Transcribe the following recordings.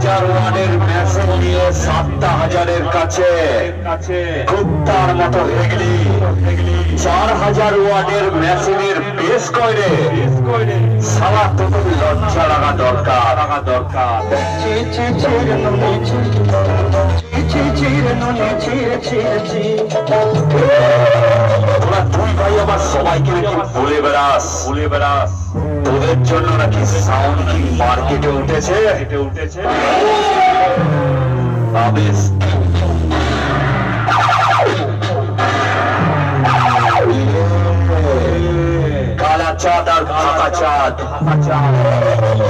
4,000 ওয়াটের মেশিন নিয়ে 7,000-এর কাছে কুত্তার মতো হেগলি 4,000 ওয়াটের মেশিনের বেশ কয়রে সালা তোকে লজ্জা লাগা দরকার তোরা তুই ভাই আমার সবাইকে বলে বেড়াস তোদের জন্য নাকি সাউন্ড কিং মার্কেটে উঠেছে আবেশ কালা চাঁদ আর ফাঁকা চাঁদ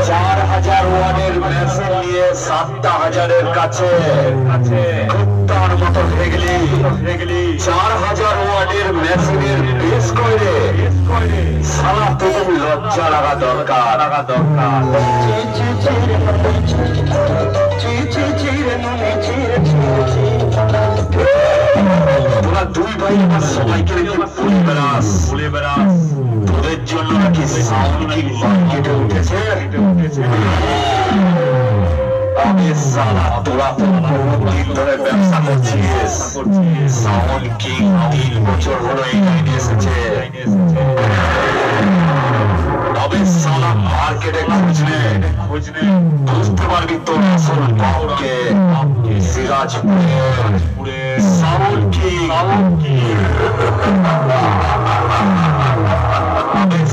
4,000 ওয়াটের মেশিন নিয়ে 7,000-এর কাছে কুত্তার মতো হেগলি 4,000 ওয়াটের মেশিনের বেশ কয়রে সালা তোকে লজ্জা লাগা দরকার তোরা দুই ভাই আমার সবাইকে বলে বেড়াস তোদের জন্য নাকি সাউন্ড কিং মার্কেটে উঠেছে আমি সালা তোরা তো বহুদিন ধরে ব্যবসা করছিস সাউন্ড কিং 3 বছর হলো এই লাইনে এসেছে তবে সালা মার্কেটে খুঁজলে বুঝতে পারবি তোর আসল বাপকে সিরাজপুরে সাউন্ড কিং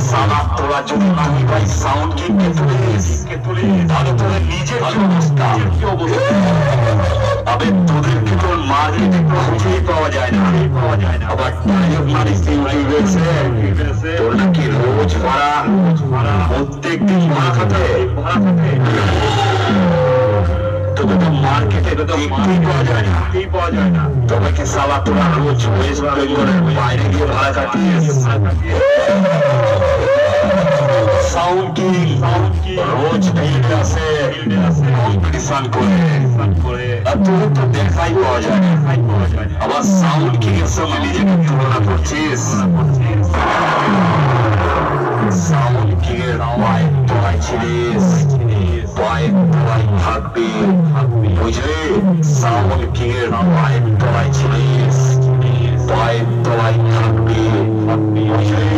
সালা তোরা যদি তুই ভাই সাউন্ড কিংকে তুলিস তাহলে তোদের নিজের কি অবস্থা তবে তোদেরকে তোর মার্কেটে খুঁজেই পাওয়া যায় না আবার নায়ক মানিস ইউটিউবে তোর নাকি রোজ ভাড়া প্রত্যেক দিন ভাড়া খাতে তোকে তো মার্কেটে দেখতেই পাওয়া যায় না তবে কি সালা তোরা রোজ ওয়েস্ট বেঙ্গলের বাইরে গিয়ে ভাড়া কাটিস সাউন্ড কিং রোজ ফিল্ডে আসে কম্পিটিশন করে আর তোদের তো দেখাই পাওয়া যায় না আবার সাউন্ড কিং এর সঙ্গে নিজেকে তুলনা করছিস সাউন্ড কিং এর পায়ের তলায় ছিলিস পায়ের তলায় থাকবি বুঝলি সাউন্ড কিং এর পায়ের তলায় ছিলিস পায়ের তলায় থাকবি বুঝলি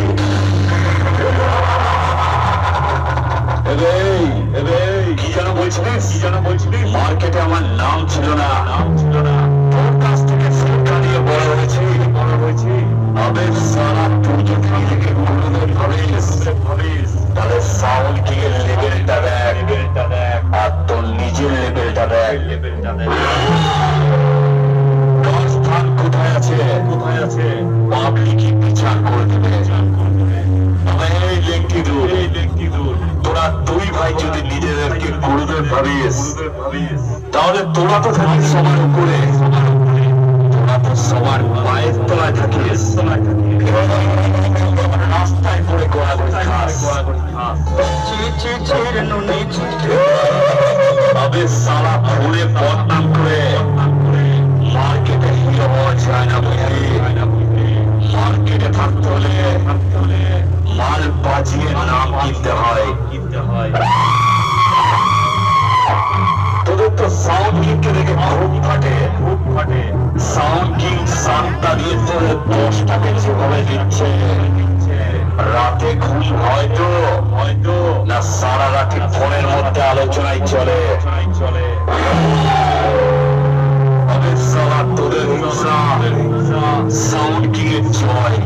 কি যেন বলছিলিস মার্কেটে আমার নাম ছিল না তোর কাছ থেকে শিক্ষা নিয়ে বড় হয়েছি আবে সারা তুই যদি নিজেকে গুরুদেব ভাবিস তাহলে সাউন্ড কিং এর লেভেলটা দেখ আর তোর নিজের লেভেলটা দেখ তোর স্থান কোথায় আছে পাবলিকই বিচার করে দেবে এই লেংটি দূর তোরা দুই ভাই যদি নিজেদেরকে গুরুদেব ভাবিস তাহলে তোরা তো থাকিস সবার উপরে তোরা তো সবার পায়ের তলায় থাকিস রাস্তায় পড়ে গোড়াগুড়ি খাস তবে সালা ফুলে বদনাম করে মার্কেটে হিরো হওয়া যায় না বুঝলি মার্কেটে থাকতে হলে মাল বাজিয়ে নাম কিনতে হয় তোদের তো সাউন্ড কিংকে দেখে খুব ফাটে সাউন্ড কিং সাতটা দিয়ে তোদের 10টাকে যেভাবে দিচ্ছে রাতে ঘুম হয়তো না সারা রাতে ফোনের মধ্যে আলোচনায় চলে তবে সারা তোদের হিংসা সাউন্ড কিং এর জয়